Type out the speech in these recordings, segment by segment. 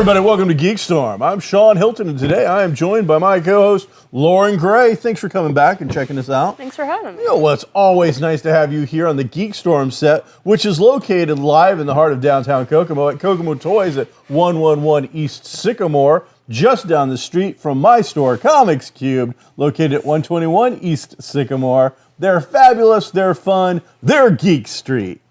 everybody, welcome to GeekStorm. I'm Sean Hilton, and today I am joined by my co-host, Lauren Gray. Thanks for coming back and checking us out. Thanks for having me. You know what? It's always nice to have you here on the GeekStorm set, which is located live in the heart of downtown Kokomo at Kokomo Toys at 111 East Sycamore, just down the street from my store, Comics Cubed, located at 121 East Sycamore. They're fabulous, they're fun, they're Geek Street.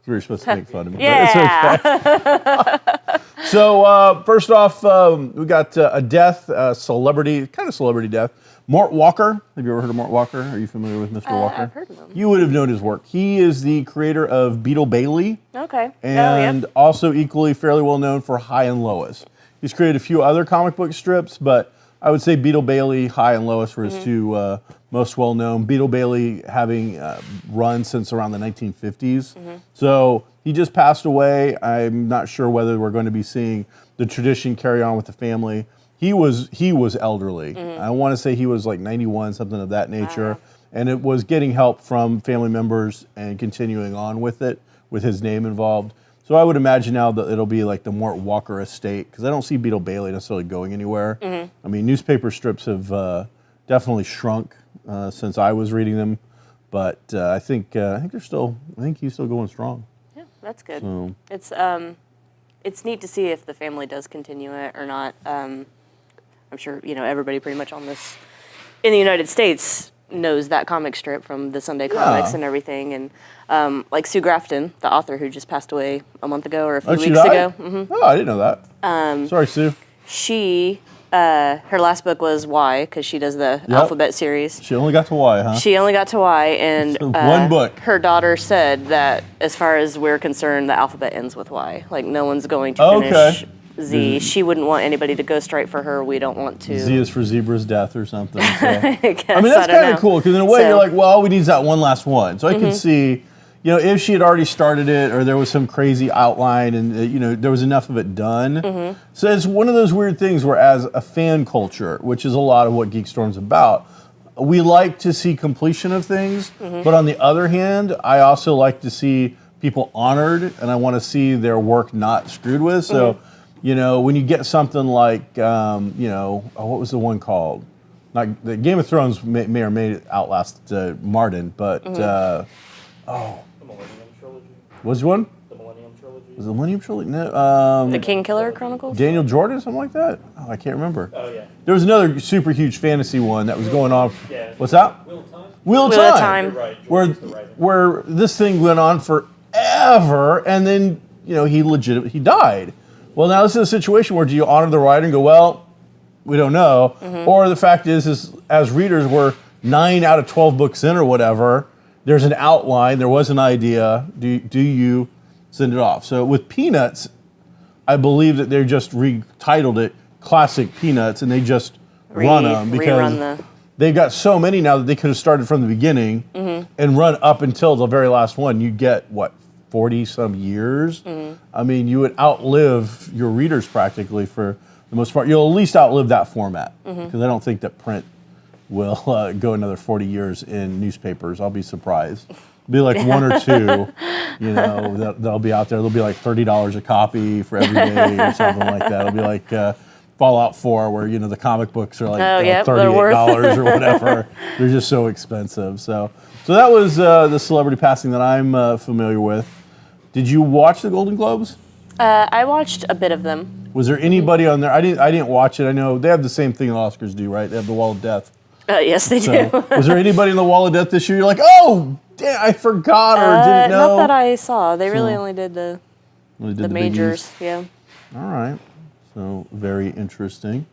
We were supposed to make fun of me, yeah. But it's okay. So, first off, we got a death, celebrity death. Mort Walker. Have you ever heard of Mort Walker? Are you familiar with Mr. Walker? I've heard of him. You would have known his work. He is the creator of Beetle Bailey. Okay. And also equally fairly well known for High and Lois. He's created a few other comic book strips, but I would say Beetle Bailey, High and Lois were his two most well known. Beetle Bailey having run since around the 1950s. So he just passed away. I'm not sure whether we're going to be seeing the tradition carry on with the family. He was elderly. I want to say he was like 91, something of that nature. And it was getting help from family members and continuing on with it, with his name involved. So I would imagine now that it'll be like the Mort Walker estate, because I don't see Beetle Bailey necessarily going anywhere. I mean, newspaper strips have definitely shrunk since I was reading them, but I think he's still going strong. Yeah, that's good. So. It's neat to see if the family does continue it or not. I'm sure everybody pretty much on this in the United States knows that comic strip from the Sunday comics and everything, and like Sue Grafton, the author who just passed away a month ago or a few weeks ago. Oh, I didn't know that. Sorry, Sue. She, her last book was Y, because she does the alphabet series. She only got to Y, huh? She only got to Y, and one book. Her daughter said that, as far as we're concerned, the alphabet ends with Y. Like, no one's going to finish Z. She wouldn't want anybody to ghost write for her. We don't want to. Z is for zebra's death or something. So. I mean, that's kind of cool, because in a way, you're like, well, all we need is that one last one. So I can see, if she had already started it, or there was some crazy outline, and there was enough of it done. So it's one of those weird things where, as a fan culture, which is a lot of what GeekStorm's about, we like to see completion of things. But on the other hand, I also like to see people honored, and I want to see their work not screwed with. So. When you get something like, what was the one called? Not the Game of Thrones may or may outlast Martin, but The Millennium Trilogy. was one? The Millennium Trilogy. Was it the Millennium Trilogy? No. The King Killer Chronicles? Daniel Jordan, something like that? Oh, I can't remember. Oh, yeah. There was another super huge fantasy one that was going on. Yeah. What's that? Wheel of Time? Wheel of Wheel of Time. Time. You're right. George used to write it. Where this thing went on forever, and then he died. Well, now this is a situation where do you honor the writer and go, well, we don't know, or the fact is as readers, we're 9 out of 12 books in or whatever. There's an outline. There was an idea. Do you send it off? So with Peanuts, I believe that they just retitled it Classic Peanuts, and they just run them because they've got so many now that they could have started from the beginning and run up until the very last one. You get, 40-some years? I mean, you would outlive your readers practically for the most part. You'll at least outlive that format, because I don't think that print will go another 40 years in newspapers. I'll be surprised. Be like one or two, that'll be out there. They'll be like $30 a copy for every day or something like that. It'll be like Fallout 4, where the comic books are like $38 or whatever. They're just so expensive. So that was the celebrity passing that I'm familiar with. Did you watch the Golden Globes? I watched a bit of them. Was there anybody on there? I didn't watch it. I know they have the same thing the Oscars do, right? They have the Wall of Death. Yes, they do. Was there anybody in the Wall of Death this year? You're like, oh, damn, I forgot or didn't know. Not that I saw. They really only did the majors. Yeah. All right. So very interesting.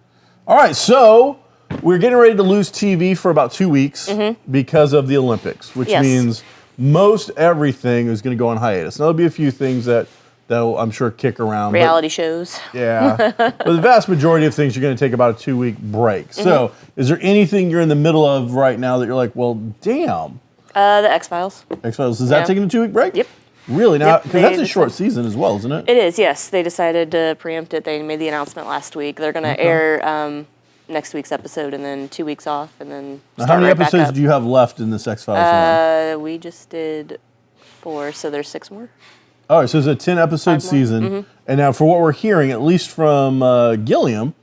All right. So we're getting ready to lose TV for about 2 weeks because of the Olympics, which means most everything is going to go on hiatus. Now, there'll be a few things that'll, I'm sure, kick around. Reality shows. Yeah. But the vast majority of things are going to take about a 2-week break. So is there anything you're in the middle of right now that you're like, well, damn? The X-Files. X-Files. Is that taking a 2-week break? Yep. Really? Now, because that's a short season as well, isn't it? It is, yes. They decided to preempt it. They made the announcement last week. They're going to air next week's episode and then 2 weeks off and then start How many right back episodes up. do you have left in this X-Files run? We just did 4, so there's 6 more. All right, so it's a 10-episode 5 more. season. And now for what we're hearing, at least from Gilliam,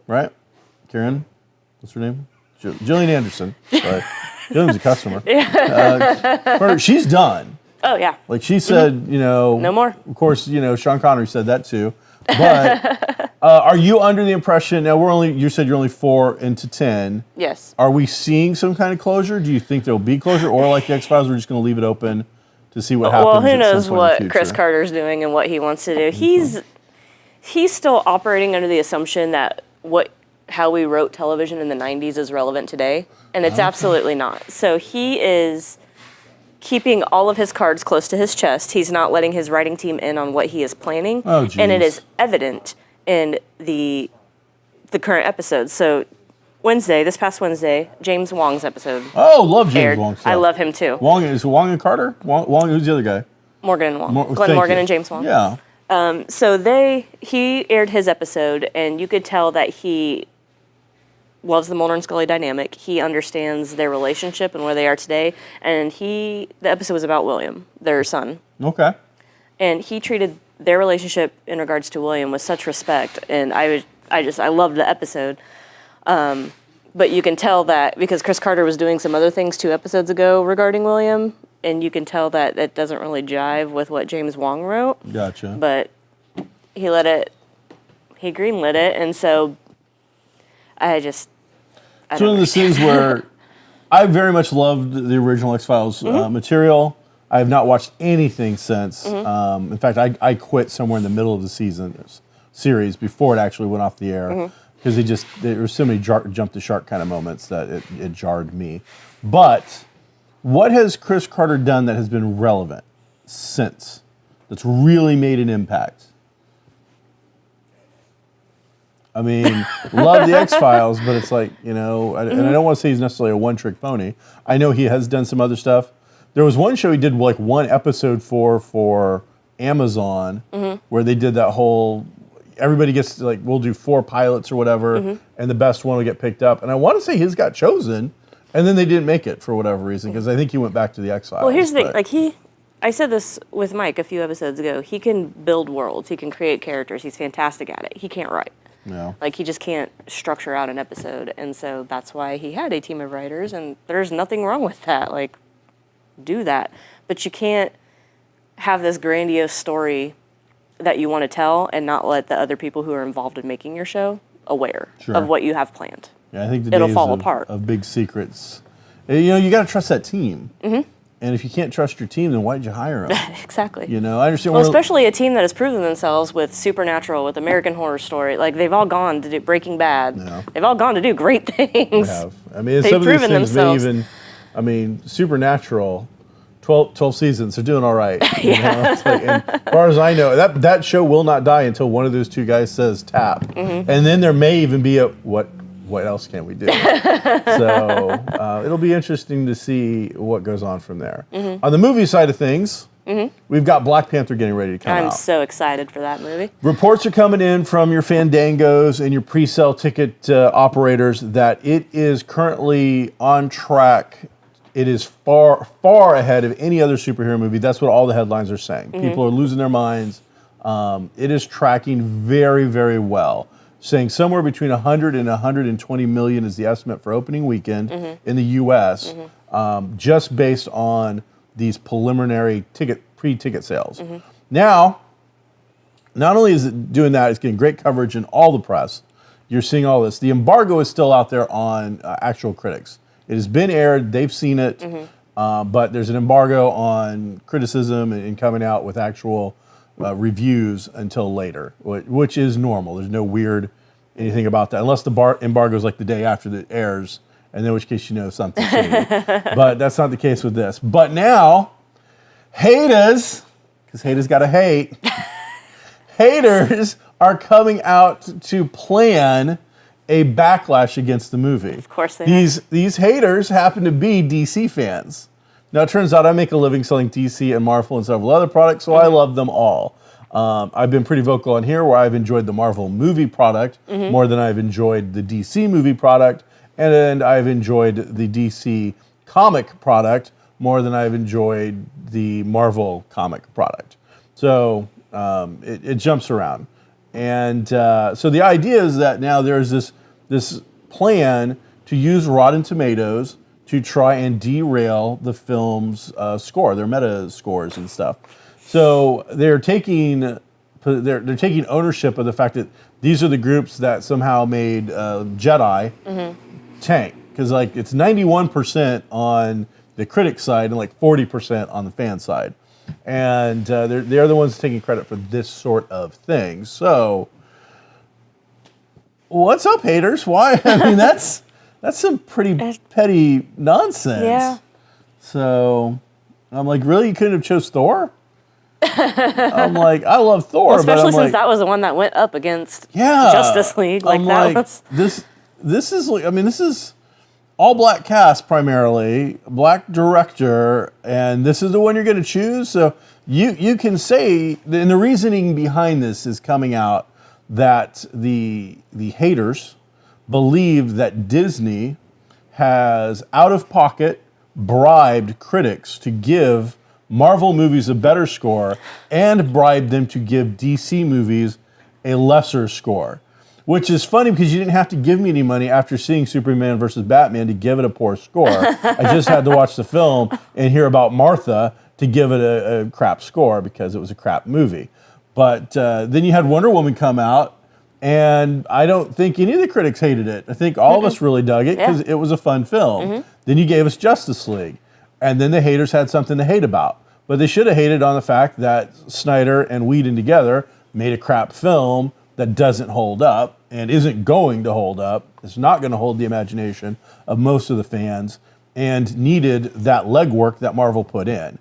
right? Karen, what's her name? Gillian Anderson. Sorry. Gilliam's a customer. She's done. Oh, yeah. Like she said, No more. Of course, Sean Connery said that too. But are you under the impression, now you said you're only 4 into 10. Yes. Are we seeing some kind of closure? Do you think there'll be closure? Or like the X-Files, we're just going to leave it open to see what happens? Well, who at some knows point in the what future? Chris Carter's doing and what he wants to do. He's still operating under the assumption that how we wrote television in the 90s is relevant today, and it's absolutely not. So he is keeping all of his cards close to his chest. He's not letting his writing team in on what he is planning, and it is evident in the current episodes. So this past Wednesday, James Wong's episode Love James aired. Wong. I love him too. Wong and Carter? Wong, who's the other guy? Morgan and Wong. Glenn Morgan and James Wong. Yeah. So he aired his episode, and you could tell that he loves the Mulder and Scully dynamic. He understands their relationship and where they are today. And the episode was about William, their son. Okay. And he treated their relationship in regards to William with such respect. And I loved the episode. But you can tell that because Chris Carter was doing some other things 2 episodes ago regarding William, and you can tell that it doesn't really jive with what James Wong wrote. Gotcha. But he greenlit it, and so It's one of those things where I very much loved the original X-Files material. I have not watched anything since. In fact, I quit somewhere in the middle of the series before it actually went off the air because there were so many jump the shark kind of moments that it jarred me. But what has Chris Carter done that has been relevant since, that's really made an impact? I mean, love the X-Files, but it's like, and I don't want to say he's necessarily a one-trick pony. I know he has done some other stuff. There was one show he did like 1 episode for Amazon where they did that whole, everybody gets to, like, we'll do 4 pilots or whatever, and the best one will get picked up. And I want to say his got chosen, and then they didn't make it for whatever reason, because I think he went back to the X-Files. Well, here's the thing, I said this with Mike a few episodes ago, he can build worlds, he can create characters, he's fantastic at it. He can't write. Yeah. Like, he just can't structure out an episode, and so that's why he had a team of writers, and there's nothing wrong with that. Like, do that. But you can't have this grandiose story that you want to tell and not let the other people who are involved in making your show aware of what you have planned. Yeah, I think the it'll days fall apart. Of big secrets. You got to trust that team. And if you can't trust your team, then why did you hire them? Exactly. I understand. Well, especially a team that has proven themselves with Supernatural, with American Horror Story. Like, they've all gone to do Breaking Bad. Yeah. They've all gone to do great things. They have. I mean, they've some of these proven things themselves. Supernatural, 12 seasons, they're doing all right. It's like, and as far as I know, that show will not die until one of those 2 guys says tap. And then there may even be what else can we do? So it'll be interesting to see what goes on from there. On the movie side of things, we've got Black Panther getting ready to come out. I'm so excited for that movie. Reports are coming in from your Fandangos and your pre-sale ticket operators that it is currently on track. It is far, far ahead of any other superhero movie. That's what all the headlines are saying. People are losing their minds. It is tracking very, very well. Saying somewhere between 100 and 120 million is the estimate for opening weekend in the U.S., just based on these preliminary pre-ticket sales. Now, not only is it doing that, it's getting great coverage in all the press. You're seeing all this. The embargo is still out there on actual critics. It has been aired. They've seen it. But there's an embargo on criticism and coming out with actual reviews until later, which is normal. There's no weird anything about that, unless the embargo is like the day after it airs, and in which case something changed. But that's not the case with this. But now, haters, because haters gotta hate, haters are coming out to plan a backlash against the movie. Of course they are. These haters happen to be DC fans. Now, it turns out I make a living selling DC and Marvel and several other products, so I love them all. I've been pretty vocal on here where I've enjoyed the Marvel movie product more than I've enjoyed the DC movie product, and I've enjoyed the DC comic product more than I've enjoyed the Marvel comic product. So it jumps around. And so the idea is that now there's this plan to use Rotten Tomatoes to try and derail the film's score, their meta scores and stuff. So they're taking ownership of the fact that these are the groups that somehow made Jedi tank, because like it's 91% on the critic side and like 40% on the fan side, and they're the ones taking credit for this sort of thing. So what's up, haters? Why? I mean, that's some pretty petty nonsense. Yeah. So I'm like, really? You couldn't have chose Thor? I'm like, I love Thor, Well, especially but I'm since like, that was the one that went up against yeah, Justice League. Like I'm that like, was. this is like, I mean, this is all black cast primarily, black director, and this is the one you're going to choose. So you can say, and the reasoning behind this is coming out that the haters believe that Disney has out of pocket bribed critics to give Marvel movies a better score and bribed them to give DC movies a lesser score. Which is funny because you didn't have to give me any money after seeing Superman versus Batman to give it a poor score. I just had to watch the film and hear about Martha to give it a crap score because it was a crap movie. But then you had Wonder Woman come out, and I don't think any of the critics hated it. I think all of us really dug it because it was a fun film. Then you gave us Justice League, and then the haters had something to hate about. But they should have hated on the fact that Snyder and Whedon together made a crap film that doesn't hold up and isn't going to hold up. It's not going to hold the imagination of most of the fans and needed that legwork that Marvel put in.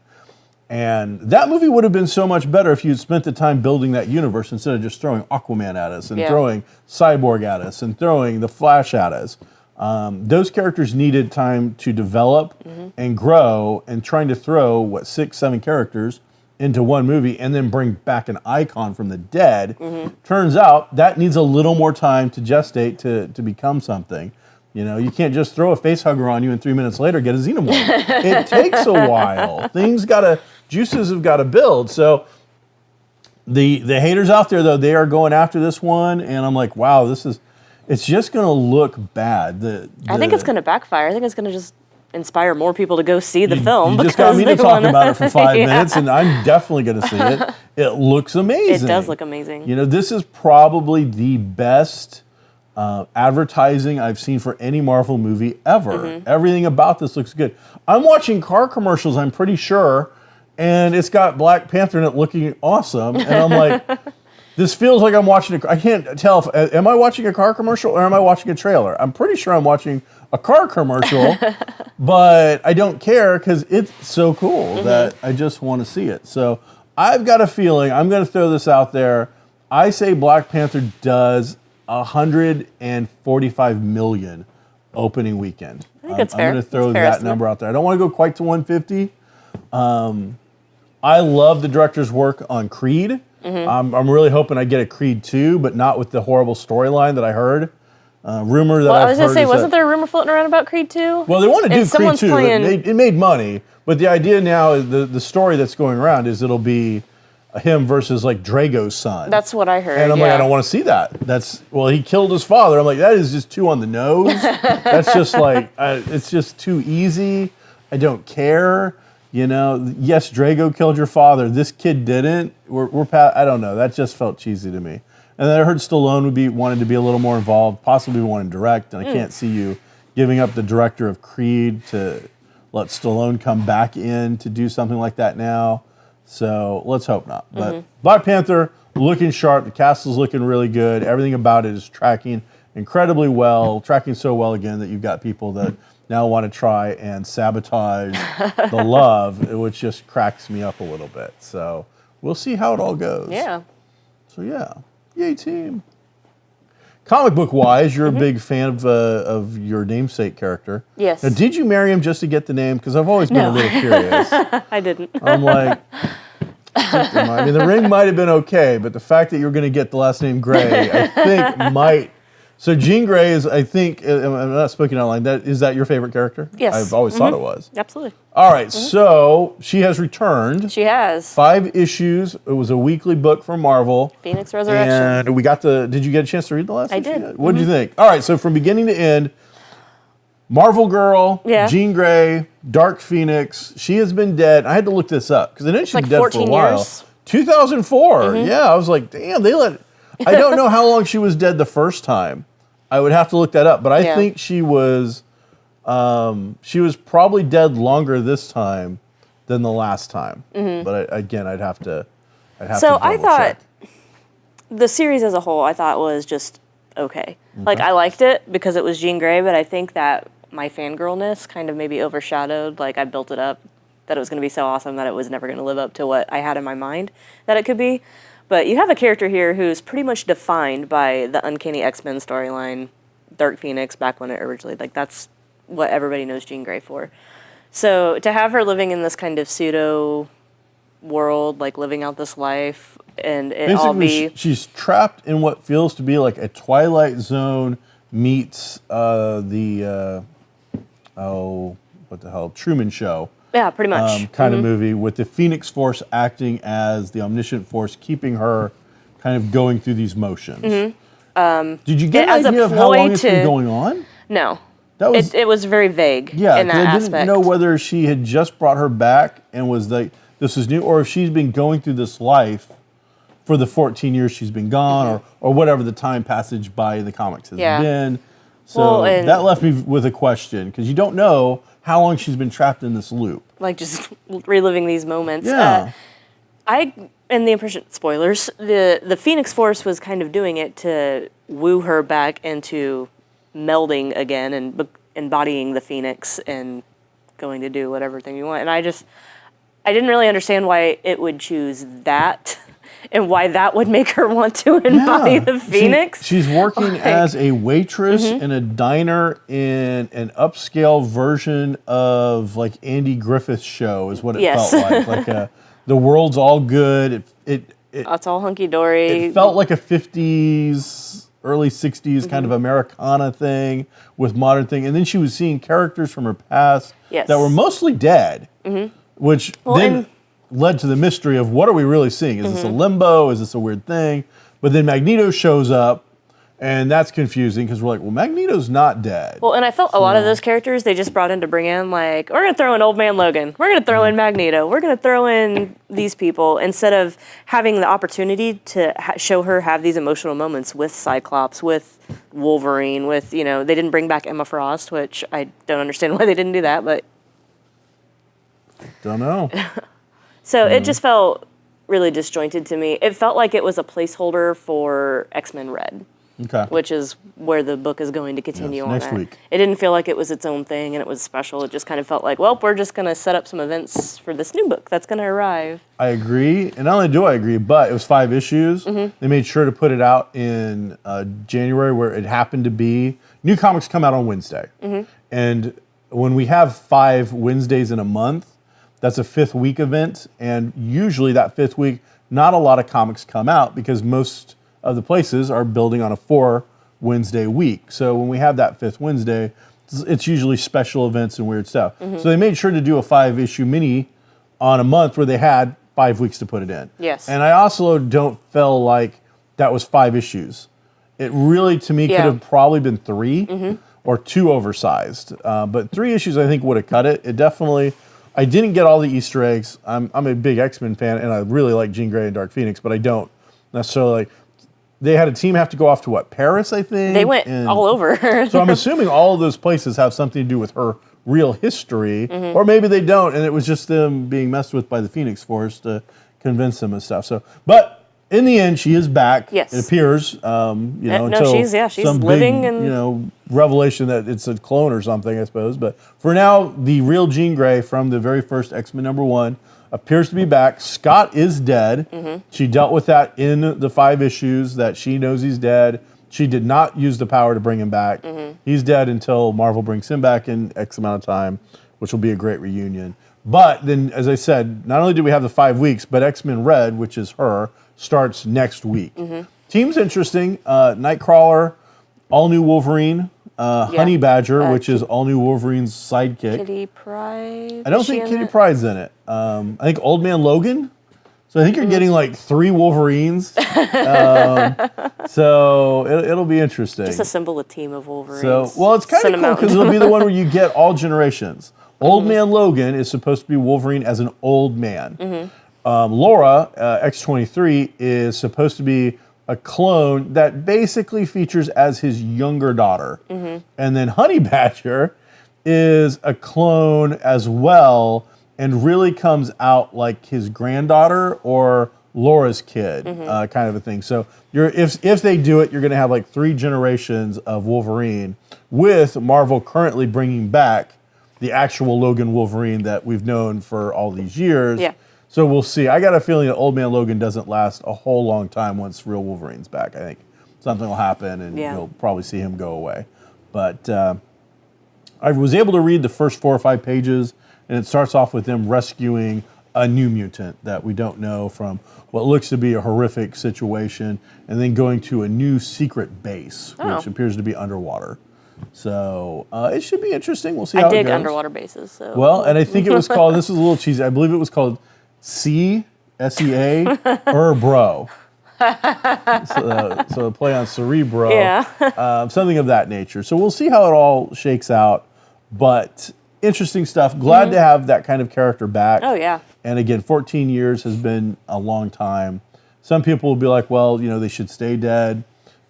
And that movie would have been so much better if you'd spent the time building that universe instead of just throwing Aquaman at us and throwing Cyborg at us and throwing the Flash at us. Those characters needed time to develop and grow, and trying to throw, 6, 7 characters into one movie and then bring back an icon from the dead. Turns out that needs a little more time to gestate to become something. You know, you can't just throw a face hugger on you and 3 minutes later get a xenomorph. It takes a while. Juices have got to build. So the haters out there, though, they are going after this one, and I'm like, wow, it's just going to look bad. I think it's going to backfire. I think it's going to just inspire more people to go see the film. You just because got me to they talk wanna- about it for 5 minutes, and I'm definitely going to see it. It looks amazing. It does look amazing. You know, this is probably the best advertising I've seen for any Marvel movie ever. Everything about this looks good. I'm watching car commercials, I'm pretty sure, and it's got Black Panther in it looking awesome. And I'm like, this feels like I'm watching I can't tell, am I watching a car commercial or am I watching a trailer? I'm pretty sure I'm watching a car commercial, but I don't care because it's so cool that I just want to see it. So I've got a feeling, I'm going to throw this out there. I say Black Panther does 145 million opening weekend. I think that's fair. I'm going to throw That's a fair that estimate. number out there. I don't want to go quite to 150. I love the director's work on Creed. I'm really hoping I get a Creed 2, but not with the horrible storyline that I heard. Rumor that Well, I I've was going to heard say, is wasn't that, there a rumor floating around about Creed 2? well, they want to do And Creed someone's 2. playing- It made money, but the idea now, the story that's going around is it'll be him versus like Drago's son. That's what I heard. And I'm like, I don't want to see that. He killed his father. I'm like, that is just too on the nose. That's just like, it's just too easy. I don't care. You know, yes, Drago killed your father. This kid didn't. I don't know. That just felt cheesy to me. And then I heard Stallone wanted to be a little more involved, possibly want to direct. And I can't see you giving up the director of Creed to let Stallone come back in to do something like that now. So let's hope not. But Black Panther looking sharp. The cast is looking really good. Everything about it is tracking incredibly well. Tracking so well again that you've got people that now want to try and sabotage the love, which just cracks me up a little bit. So we'll see how it all goes. Yeah. So yeah, yay team. Comic book wise, you're a big fan of your namesake character. Yes. Now, did you marry him just to get the name? Because I've always been a little curious. I didn't. I'm like, I mean, the ring might have been okay, but the fact that you're going to get the last name Gray, I think might So Jean Grey is, I think, I'm not speaking out loud, is that your favorite character? Yes. I've always thought it was. Absolutely. All right, so she has returned. She has. 5 issues. It was a weekly book from Marvel. Phoenix Resurrection. And we got did you get a chance to read the last I issue? did. What did you think? All right, so from beginning to end, Marvel Girl, Yeah. Jean Grey, Dark Phoenix, she has been dead. I had to look this up because I know she's like been dead for a 14 while. years. 2004. Yeah, I was like, damn, I don't know how long she was dead the first time. I would have to look that up, but I think she was probably dead longer this time than the last time. But again, I'd have to So I thought check. the series as a whole, I thought was just okay. Like I liked it because it was Jean Grey, but I think that my fangirlness kind of maybe overshadowed. Like I built it up that it was going to be so awesome that it was never going to live up to what I had in my mind that it could be. But you have a character here who's pretty much defined by the Uncanny X-Men storyline, Dark Phoenix, back when it originally, like that's what everybody knows Jean Grey for. So to have her living in this kind of pseudo world, like living out this life, and it all Basically, be... she's trapped in what feels to be like a Twilight Zone meets Truman Show. Yeah, pretty much. Kind of movie with the Phoenix Force acting as the omniscient force, keeping her kind of going through these motions. Did you get as an a idea of how ploy long it's been to- going on? No. That was It was very vague yeah. in 'Cause that I aspect. didn't know whether she had just brought her back and was like this is new, or if she's been going through this life for the 14 years she's been gone, or whatever the time passage by the comics has been. So Well, and- that left me with a question because you don't know how long she's been trapped in this loop. Like just reliving these moments. Yeah. And the impression, spoilers, the Phoenix Force was kind of doing it to woo her back into melding again and embodying the Phoenix and going to do whatever thing you want. And I didn't really understand why it would choose that and why that would make her want to embody the Phoenix. She's working as a waitress in a diner in an upscale version of like Andy Griffith's show is what it Yes. felt like. The world's all good. It's all hunky dory. It felt like a 50s, early 60s kind of Americana thing with modern thing. And then she was seeing characters from her past Yes. that were mostly dead, which then led to the mystery of what are we really seeing? Is this a limbo? Is this a weird thing? But then Magneto shows up, and that's confusing because we're like, well, Magneto's not dead. Well, and I felt a lot of those characters they just brought in to bring in, like, we're going to throw in Old Man Logan. We're going to throw in Magneto. We're going to throw in these people instead of having the opportunity to show her have these emotional moments with Cyclops, with Wolverine, with, they didn't bring back Emma Frost, which I don't understand why they didn't do that, but... Don't know. So it just felt really disjointed to me. It felt like it was a placeholder for X-Men Red. Okay. Which is where the book is going to continue on next that. week. It didn't feel like it was its own thing and it was special. It just kind of felt like, well, we're just going to set up some events for this new book that's going to arrive. I agree. And not only do I agree, but it was 5 issues. They made sure to put it out in January where it happened to be. New comics come out on Wednesday. And when we have 5 Wednesdays in a month, that's a 5th week event. And usually that 5th week, not a lot of comics come out because most of the places are building on a 4 Wednesday week. So when we have that 5th Wednesday, it's usually special events and weird stuff. So they made sure to do a 5-issue mini on a month where they had 5 weeks to put it in. Yes. And I also don't feel like that was 5 issues. It really, to me, could have probably been 3 or 2 oversized. But 3 issues, I think, would have cut it. It definitely... I didn't get all the Easter eggs. I'm a big X-Men fan, and I really like Jean Grey and Dark Phoenix, but I don't necessarily like... They had a team have to go off to Paris, I think? They went all over. So I'm assuming all of those places have something to do with her real history, or maybe they don't, and it was just them being messed with by the Phoenix Force to convince them and stuff. So, but in the end, she is back. Yes. It appears. Until she's some living big, and revelation that it's a clone or something, I suppose. But for now, the real Jean Grey from the very first X-Men #1 appears to be back. Scott is dead. She dealt with that in the 5 issues that she knows he's dead. She did not use the power to bring him back. He's dead until Marvel brings him back in X amount of time, which will be a great reunion. But then, as I said, not only do we have the 5 weeks, but X-Men Red, which is her, starts next week. Team's interesting. Nightcrawler all new Wolverine, Honey Badger, which is all new Wolverine's sidekick. Kitty Pryde. I don't think Kitty Pryde's in it. I think Old Man Logan. So I think you're getting like 3 Wolverines. So it'll be interesting. Just assemble a team of Wolverines. So, well, it's kind of cool because it'll be the one where you get all generations. Old Man Logan is supposed to be Wolverine as an old man. Laura, X-23, is supposed to be a clone that basically features as his younger daughter. And then Honey Badger is a clone as well and really comes out like his granddaughter or Laura's kid, kind of a thing. So if they do it, you're going to have like 3 generations of Wolverine, with Marvel currently bringing back the actual Logan Wolverine that we've known for all these years. Yeah. So we'll see. I got a feeling that Old Man Logan doesn't last a whole long time once real Wolverine's back. I think something will happen and you'll probably see him go away. But I was able to read the first 4 or 5 pages, and it starts off with them rescuing a new mutant that we don't know from what looks to be a horrific situation, and then going to a new secret base, which appears to be underwater. So it should be interesting. We'll see how it goes. I dig underwater bases. So. Well, and I think it was called, this is a little cheesy, I believe it was called S-E-A, Bro. So play on Cerebro. Yeah. Something of that nature. So we'll see how it all shakes out. But interesting stuff. Glad to have that kind of character back. Oh, yeah. And again, 14 years has been a long time. Some people will be like, well, they should stay dead.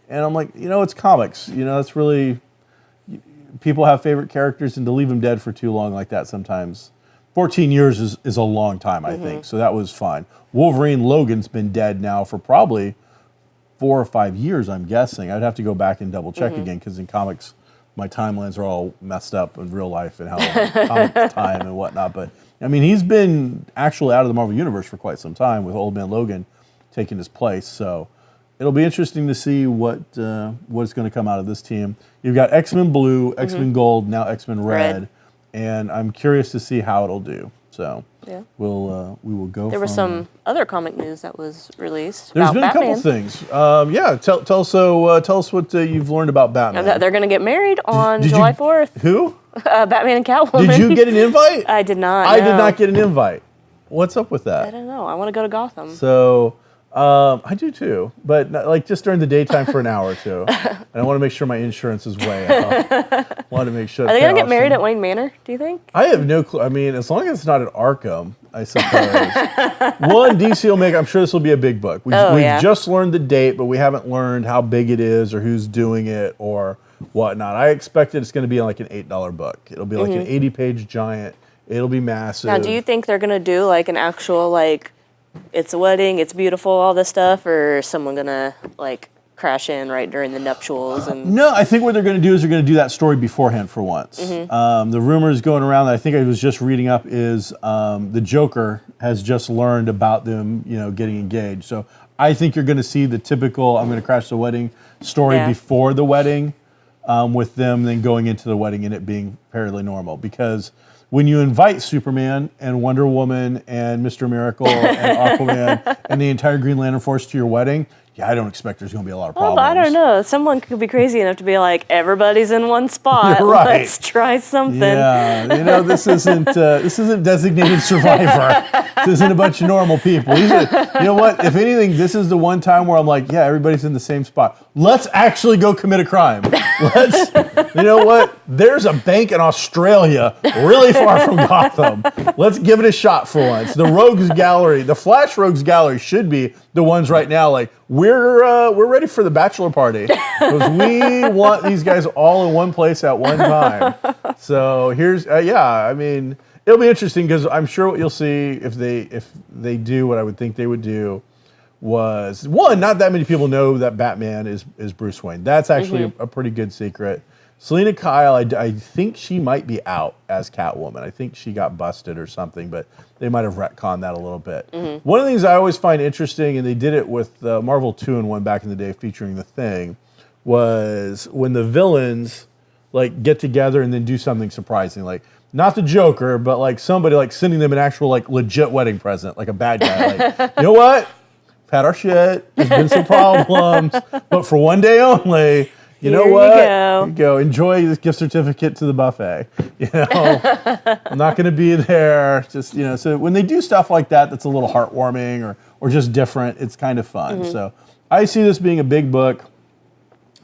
And I'm like, it's comics. That's really, people have favorite characters, and to leave them dead for too long like that sometimes. 14 years is a long time, I think. So that was fine. Wolverine Logan's been dead now for probably 4 or 5 years, I'm guessing. I'd have to go back and double check again, because in comics, my timelines are all messed up in real life and how comics time and whatnot. But I mean, he's been actually out of the Marvel Universe for quite some time, with Old Man Logan taking his place. So it'll be interesting to see what's going to come out of this team. You've got X-Men Blue, X-Men Gold, now X-Men Red, and I'm curious to see how it'll do. So we will go. There was some other comic news that was released. There's about been Batman. a couple things. Tell us what you've learned about Batman. They're going to get married on July 4th. Who? Batman and Catwoman. Did you get an invite? I did not. I did not get an invite. What's up with that? I don't know. I want to go to Gotham. So I do too, but like just during the daytime for an hour or two. And I want to make sure my insurance is way up. Want to make sure. Are they going to get married at Wayne Manor, do you think? I have no clue. I mean, as long as it's not at Arkham, I suppose. One, DC will make, I'm sure this will be a big book. We've just learned the date, but we haven't learned how big it is or who's doing it or whatnot. I expect it's going to be like an $8 book. It'll be like an 80-page giant. It'll be massive. Now, do you think they're going to do like an actual, like, it's a wedding, it's beautiful, all this stuff, or is someone going to, like, crash in right during the nuptials? And No, I think what they're going to do is they're going to do that story beforehand for once. The rumors going around that I think I was just reading up is the Joker has just learned about them, getting engaged. So I think you're going to see the typical I'm going to crash the wedding story before the wedding, with them then going into the wedding and it being fairly normal. Because when you invite Superman and Wonder Woman and Mr. Miracle and Aquaman and the entire Green Lantern Force to your wedding, I don't expect there's going to be a lot of problems. Well, I don't know. Someone could be crazy enough to be like, everybody's in one spot. You're right. Let's try something. Yeah, this isn't Designated Survivor. This isn't a bunch of normal people. You know what? If anything, this is the one time where I'm like, everybody's in the same spot. Let's actually go commit a crime. You know what? There's a bank in Australia, really far from Gotham. Let's give it a shot for once. The Rogues Gallery, the Flash Rogues Gallery should be the ones right now, like, we're ready for the bachelor party because we want these guys all in one place at one time. So here's I mean, it'll be interesting because I'm sure what you'll see if they do what I would think they would do was, one, not that many people know that Batman is Bruce Wayne. That's actually a pretty good secret. Selena Kyle, I think she might be out as Catwoman. I think she got busted or something, but they might have retconned that a little bit. One of the things I always find interesting, and they did it with Marvel 2-in-1 back in the day featuring The Thing, was when the villains like get together and then do something surprising. Like, not the Joker, but like somebody like sending them an actual like legit wedding present, like a bad guy. Like, you know what? We've had our shit. There's been some problems, but for one day only, You know Here you what? go. Here you go. Enjoy this gift certificate to the buffet. You know, I'm not going to be there. Just, you know, so when they do stuff like that, that's a little heartwarming or just different, it's kind of fun. So I see this being a big book.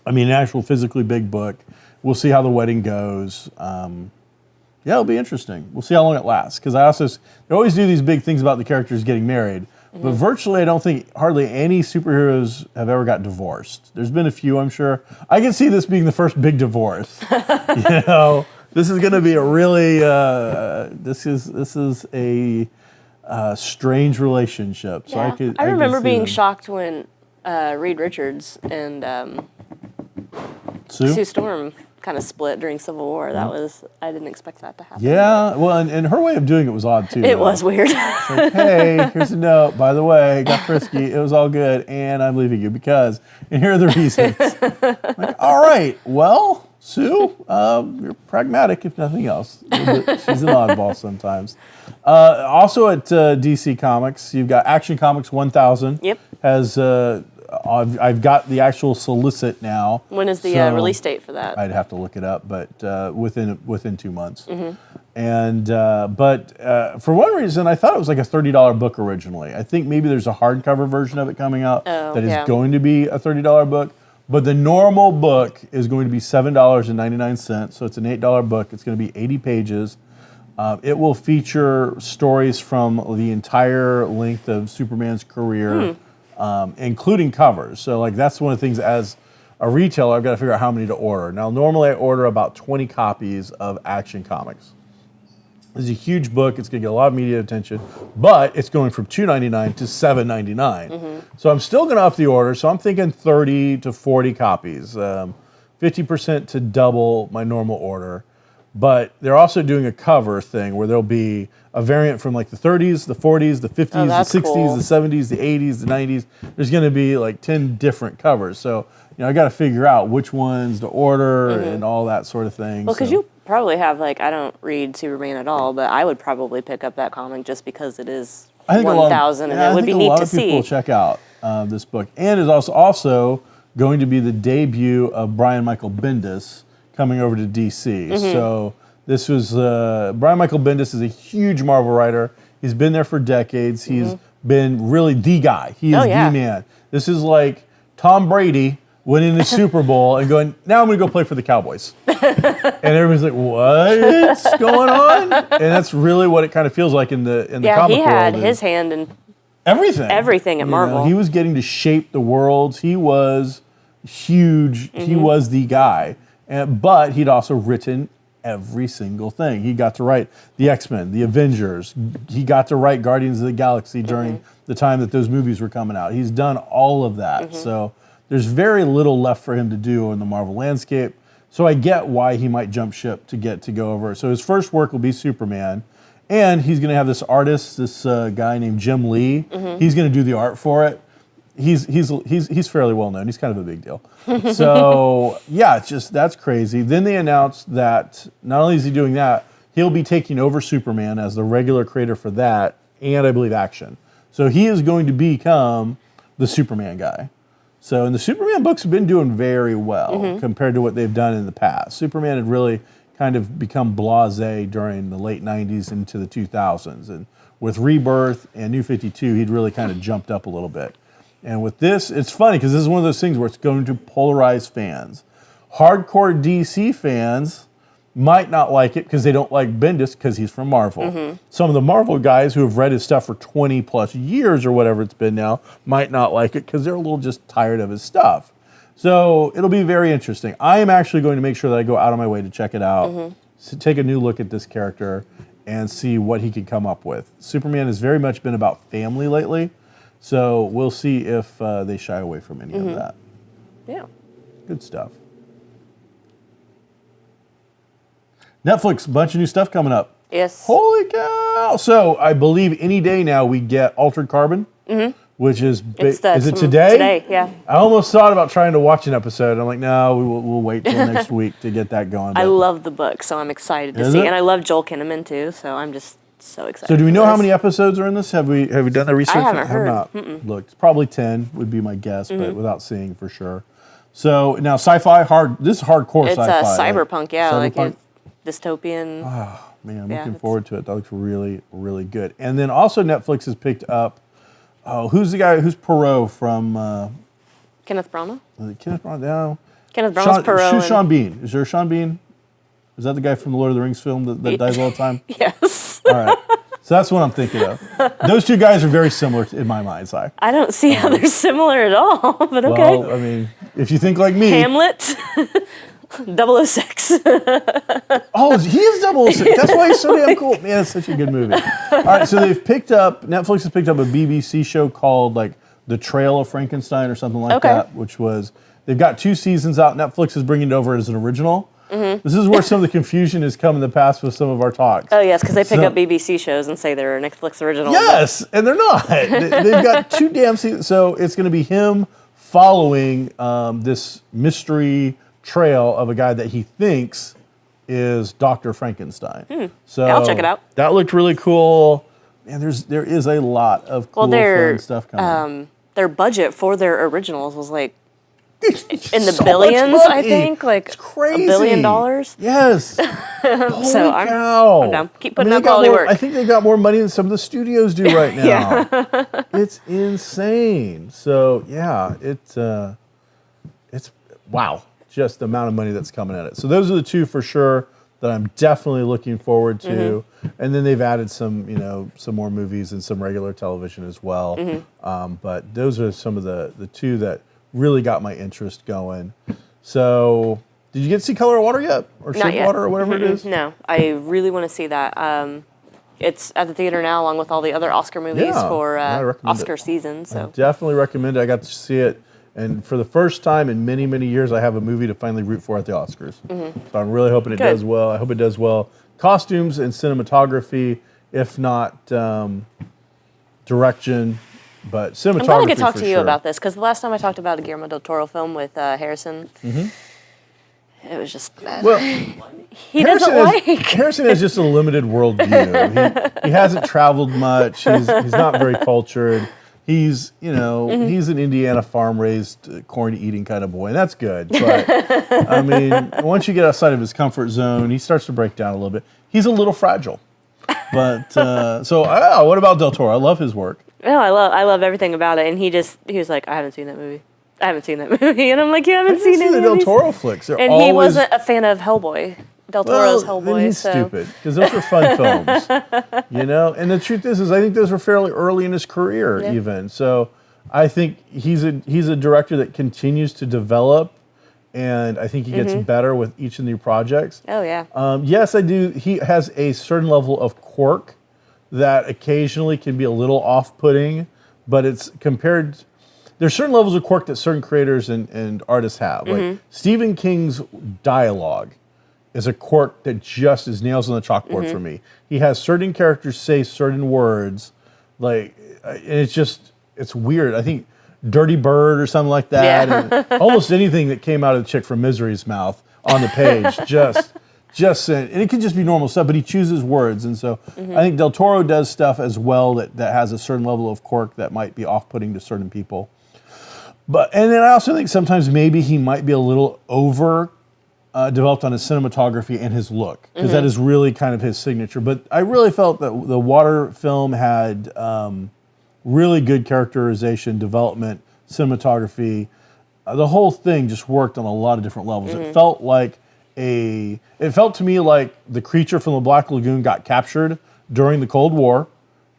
I mean, an actual physically big book. We'll see how the wedding goes. Yeah, it'll be interesting. We'll see how long it lasts. Because they always do these big things about the characters getting married. But virtually, I don't think hardly any superheroes have ever got divorced. There's been a few, I'm sure. I can see this being the first big divorce. You know, this is going to be a really this is a strange relationship. So Yeah. I can remember see being them. shocked when Reed Richards and Sue? Storm kind of split during Civil War. I didn't expect that to happen. Yeah, well, and her way of doing it was odd too. It was weird. Like, hey, here's a note. By the way, got frisky. It was all good, and I'm leaving you because, and here are the reasons. Like, all right, well, Sue, you're pragmatic if nothing else. She's an oddball sometimes. Also at DC Comics, you've got Action Comics 1000. Yep. Has I've got the actual solicit now. When is the So release date for that? I'd have to look it up, but within 2 months. And but for one reason, I thought it was like a $30 book originally. I think maybe there's a hardcover version of it coming out that is going to be a $30 book. But the normal book is going to be $7.99, so it's an $8 book. It's going to be 80 pages. It will feature stories from the entire length of Superman's career, including covers. So, like, that's one of the things as a retailer, I've got to figure out how many to order. Now, normally I order about 20 copies of Action Comics. It's a huge book. It's going to get a lot of media attention, but it's going from $2.99 to $7.99. So I'm still going to up the order. So I'm thinking 30 to 40 copies, 50% to double my normal order. But they're also doing a cover thing where there'll be a variant from like the 30s, the 40s, the 50s, the 60s, cool. the 70s, the 80s, the 90s. There's going to be like 10 different covers. So, you know, I got to figure out which ones to order and all that sort of thing. Well, because you probably have, like, I don't read Superman at all, but I would probably pick up that comic just because it is 1,000 and it would be neat to see. I think a lot of people will check out this book. And it's also going to be the debut of Brian Michael Bendis coming over to DC. So this was, Brian Michael Bendis is a huge Marvel writer. He's been there for decades. He's been really the guy. He is the man. This is like Tom Brady winning the Super Bowl and going, now I'm going to go play for the Cowboys. And everybody's like, what's going on? And that's really what it kind of feels like in the comic world. Yeah, he had his hand in everything at Marvel. know, he was getting to shape the worlds. He was huge. He was the guy. But he'd also written every single thing. He got to write the X-Men, the Avengers. He got to write Guardians of the Galaxy during the time that those movies were coming out. He's done all of that. So there's very little left for him to do in the Marvel landscape. So I get why he might jump ship to go over. So his first work will be Superman. And he's going to have this artist, this guy named Jim Lee. He's going to do the art for it. He's fairly well known. He's kind of a big deal. So yeah, it's just, that's crazy. Then they announced that not only is he doing that, he'll be taking over Superman as the regular creator for that, and I believe Action. So he is going to become the Superman guy. So, and the Superman books have been doing very well compared to what they've done in the past. Superman had really kind of become blasé during the late 90s into the 2000s. And with Rebirth and New 52, he'd really kind of jumped up a little bit. And with this, it's funny because this is one of those things where it's going to polarize fans. Hardcore DC fans might not like it because they don't like Bendis because he's from Marvel. Some of the Marvel guys who have read his stuff for 20 plus years or whatever it's been now might not like it because they're a little just tired of his stuff. So it'll be very interesting. I am actually going to make sure that I go out of my way to check it out, to take a new look at this character and see what he can come up with. Superman has very much been about family lately. So we'll see if they shy away from any of that. Yeah. Good stuff. Netflix, a bunch of new stuff coming up. Yes. Holy cow! So I believe any day now we get Altered Carbon, which is is it today? Today, yeah. I almost thought about trying to watch an episode. I'm like, no, we'll wait till next week to get that going. I love the book, so I'm excited to Is see. it? And I love Joel Kinnaman too, so I'm just so excited. So do we for know how this. many episodes are in this? Have we done the research? I haven't heard. Have not looked. Probably 10 would be my guess, but without seeing for sure. So now sci-fi hard. This is hardcore It's sci-fi. cyberpunk, yeah, like cyberpunk. dystopian. Man, I'm Yeah, looking it's- forward to it. That looks really, really good. And then also Netflix has picked up. Oh, who's the guy? Who's Perot from? Kenneth Branagh. Was it Kenneth Branagh? No. Kenneth Branagh's Perot. Who's and- Sean Bean? Is there a Sean Bean? Is that the guy from the Lord of the Rings film that dies all the time? Yes. All right. So that's what I'm thinking of. Those two guys are very similar in my mind's eye. I don't see how they're similar at all, but okay. Well, I mean, if you think like me. Hamlet, 006. Oh, he is 006. That's why he's so damn cool. Man, it's such a good movie. All right, so Netflix has picked up a BBC show called like The Trail of Frankenstein or something like Okay. that, which was, they've got 2 seasons out. Netflix is bringing it over as an original. This is where some of the confusion has come in the past with some of our talks. Oh, yes, because they pick So- up BBC shows and say they're a Netflix original. Yes, and they're not. They've got 2 damn seasons. So it's going to be him following this mystery trail of a guy that he thinks is Dr. Frankenstein. So Yeah, I'll check it out. That looked really cool. And there is a lot of cool fun stuff coming. Their budget for their originals was like in the So much billions, I money. think, like It's crazy. $1 billion. Yes. Holy So I'm down. Keep putting I mean, out they got quality more- work. I think they got more money than some of the studios do right now. Yeah. It's insane. So yeah, it's wow, just the amount of money that's coming at it. So those are the 2 for sure that I'm definitely looking forward to. Mm-hmm. And then they've added some more movies and some regular television as well. Mm-hmm. But those are some of the 2 that really got my interest going. So did you get to see Color of Water yet? Or Not Shape of yet. Water or whatever it is? No, I really want to see that. It's at the theater now, along with all the other Oscar movies Yeah, for I recommend Oscar it. season. So Definitely recommend it. I got to see it. And for the first time in many, many years, I have a movie to finally root for at the Oscars. So I'm really hoping it Good. does well. I hope it does well. Costumes and cinematography, if not direction, but cinematography I'm glad I could talk for to you sure. about this because the last time I talked about a Guillermo del Toro film with Harrison, it was just Well, he doesn't like. Harrison has just a limited worldview. He hasn't traveled much. He's not very cultured. He's he's an Indiana farm-raised, corn-eating kind of boy, and that's good. But I mean, once you get outside of his comfort zone, he starts to break down a little bit. He's a little fragile. But what about Del Toro? I love his work. No, I love everything about it, and he was like, I haven't seen that movie. I haven't seen that movie, and I'm like, you haven't seen See any the Del movies? Toro flicks. They're And always, he wasn't a fan of Hellboy. Del Toro's then Hellboy. he's So stupid because those were fun films, And the truth is I think those were fairly early in his career, Yeah. even. So I think he's a director that continues to develop, and I think he gets better with each of the new projects. oh yeah, Yes, I do. He has a certain level of quirk that occasionally can be a little off-putting, but it's compared. There's certain levels of quirk that certain creators and artists have. Like Stephen King's dialogue is a quirk that just is nails on the chalkboard for me. He has certain characters say certain words, and it's weird. I think Dirty Bird or something like that, Yeah. and almost anything that came out of the chick from Misery's mouth on the page, and it can just be normal stuff, but he chooses words, and so I think Del Toro does stuff as well that has a certain level of quirk that might be off-putting to certain people. And then I also think sometimes maybe he might be a little over developed on his cinematography and his look, because that is really kind of his signature. But I really felt that the Water film had really good characterization, development, cinematography. The whole thing just worked on a lot of different levels. It felt to me like the creature from the Black Lagoon got captured during the Cold War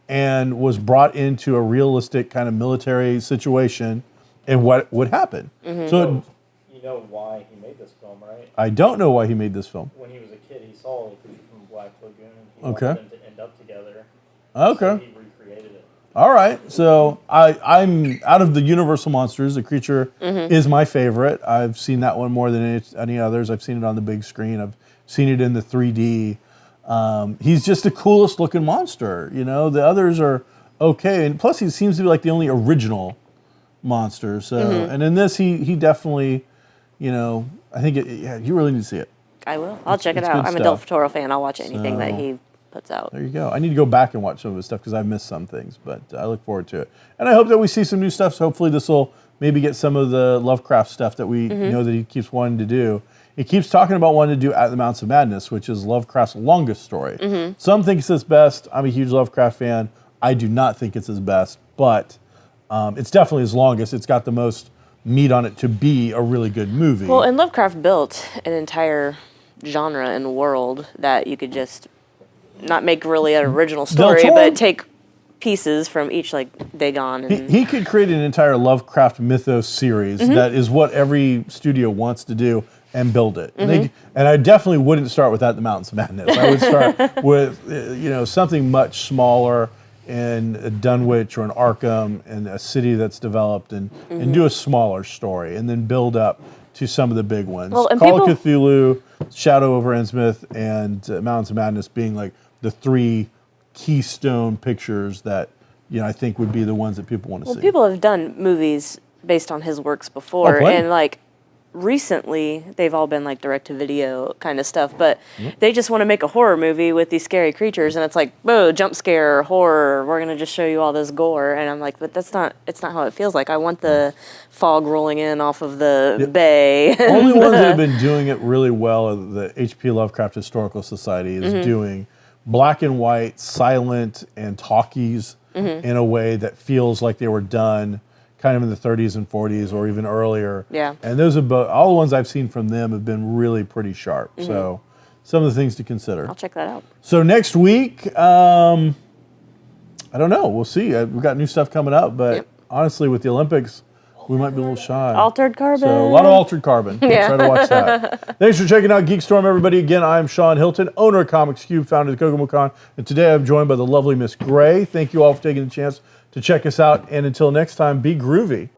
and was brought into a realistic kind of military situation and what would happen. So You know why he made this film, right? I don't know why he made this film. When he was a kid, he saw the creature from Black Lagoon. He Okay. wanted them to end up together. Okay. So he recreated it. All right. So I'm out of the Universal monsters. The creature is my favorite. I've seen that one more than any others. I've seen it on the big screen. I've seen it in the 3D. He's just the coolest looking monster. The others are okay, and plus he seems to be like the only original monster. So, and in this, he definitely, I think you really need to see it. I will. I'll check it it's out. good I'm a Del stuff. Toro fan. I'll watch anything that So- he puts out. There you go. I need to go back and watch some of his stuff because I've missed some things, but I look forward to it. And I hope that we see some new stuff. So hopefully this will maybe get some of the Lovecraft stuff that we know that he keeps wanting to do. He keeps talking about wanting to do At the Mountains of Madness, which is Lovecraft's longest story. Some think it's his best. I'm a huge Lovecraft fan. I do not think it's his best, but it's definitely his longest. It's got the most meat on it to be a really good movie. Well, and Lovecraft built an entire genre and world that you could just not make really an original story, but take pieces from each, like Dagon. And he could create an entire Lovecraft mythos series that is what every studio wants to do and build it. And I definitely wouldn't start with At the Mountains of Madness. I would start with something much smaller in Dunwich or in Arkham and a city that's developed and do a smaller story and then build up to some of the big ones. Well, and Call of Cthulhu, Shadow over Innsmouth, and Mountains of Madness being like the 3 keystone pictures that I think would be the ones that people want to see. People have done movies based on his works before, and like recently they've all been like direct-to-video kind of stuff, but they just want to make a horror movie with these scary creatures, and it's like, whoa, jump scare, horror, we're gonna just show you all this gore, and I'm like, but it's not how it feels like. I want the fog rolling in off of the bay. Only ones that have been doing it really well are the H.P. Lovecraft Historical Society is doing black and white, silent, and talkies in a way that feels like they were done kind of in the 30s and 40s or even earlier. Yeah. And those are all the ones I've seen from them have been really pretty sharp. So some of the things to consider. I'll check that out. So next week, I don't know. We'll see. We've got new stuff coming up, but honestly, with the Olympics, we might be a little shy. Altered Carbon. So a lot of Altered Carbon. We'll try to watch that. Thanks for checking out GeekStorm, everybody. Again, I'm Sean Hilton, owner of Comics Cube, founder of the Kokomocon, and today I'm joined by the lovely Miss Gray. Thank you all for taking the chance to check us out, and until next time, be groovy.